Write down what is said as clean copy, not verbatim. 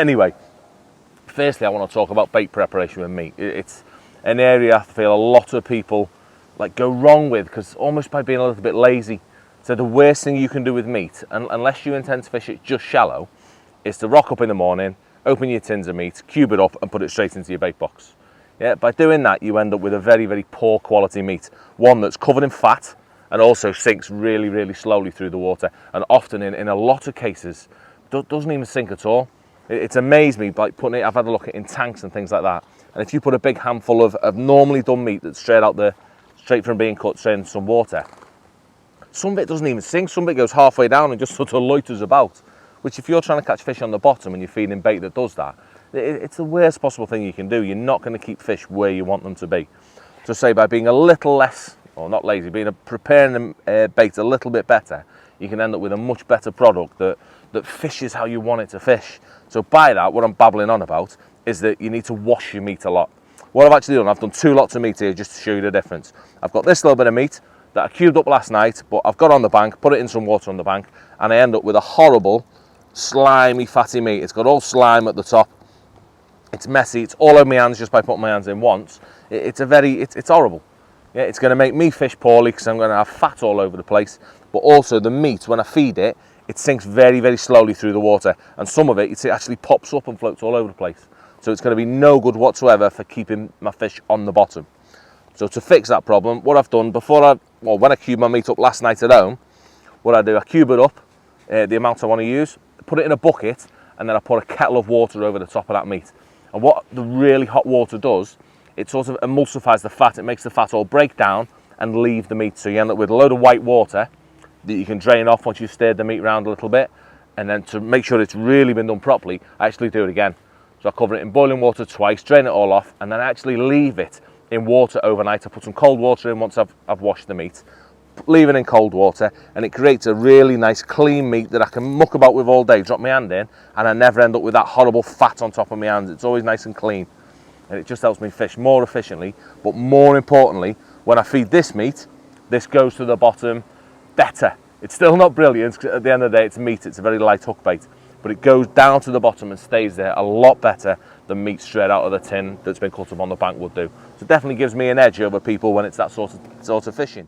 Anyway, firstly I want to talk about bait preparation with meat. It's an area I feel a lot of people like go wrong with, because almost by being a little bit lazy. So the worst thing you can do with meat, unless you intend to fish it just shallow, is to rock up in the morning, open your tins of meat, cube it up and put it straight into your bait box. Yeah, by doing that you end up with a very, very poor quality meat, one that's covered in fat and also sinks really, really slowly through the water, and often in a lot of cases doesn't even sink at all. It's amazed me, like putting it, I've had a look at in tanks and things like that, and if you put a big handful of normally done meat that's straight from being cut straight into some water, some of it doesn't even sink, some of it goes halfway down and just sort of loiters about, which if you're trying to catch fish on the bottom and you're feeding bait that does that, it's the worst possible thing you can do. You're not going to keep fish where you want them to be. So say by being a little less, or not lazy, preparing the bait a little bit better, you can end up with a much better product that fishes how you want it to fish. So by that, what I'm babbling on about is that you need to wash your meat a lot. What I've actually done, I've done 2 lots of meat here just to show you the difference. I've got this little bit of meat that I cubed up last night, but I've got on the bank, put it in some water on the bank, and I end up with a horrible, slimy, fatty meat. It's got all slime at the top. It's messy. It's all over my hands just by putting my hands in once. It's horrible. Yeah, it's going to make me fish poorly because I'm going to have fat all over the place. But also the meat, when I feed it, it sinks very, very slowly through the water, and some of it actually pops up and floats all over the place. So it's going to be no good whatsoever for keeping my fish on the bottom. So to fix that problem, what I've done when I cubed my meat up last night at home, what I do, I cube it up, the amount I want to use, put it in a bucket, and then I put a kettle of water over the top of that meat. And what the really hot water does, it sort of emulsifies the fat. It makes the fat all break down and leave the meat. So you end up with a load of white water that you can drain off once you've stirred the meat around a little bit. And then to make sure it's really been done properly, I actually do it again. So I cover it in boiling water twice, drain it all off, and then I actually leave it in water overnight. I put some cold water in once I've washed the meat, leave it in cold water, and it creates a really nice clean meat that I can muck about with all day, drop my hand in, and I never end up with that horrible fat on top of my hands. It's always nice and clean, and it just helps me fish more efficiently. But more importantly, when I feed this meat, this goes to the bottom better. It's still not brilliant, because at the end of the day it's meat, it's a very light hook bait, but it goes down to the bottom and stays there a lot better than meat straight out of the tin that's been cut up on the bank would do. So it definitely gives me an edge over people when it's that sort of fishing.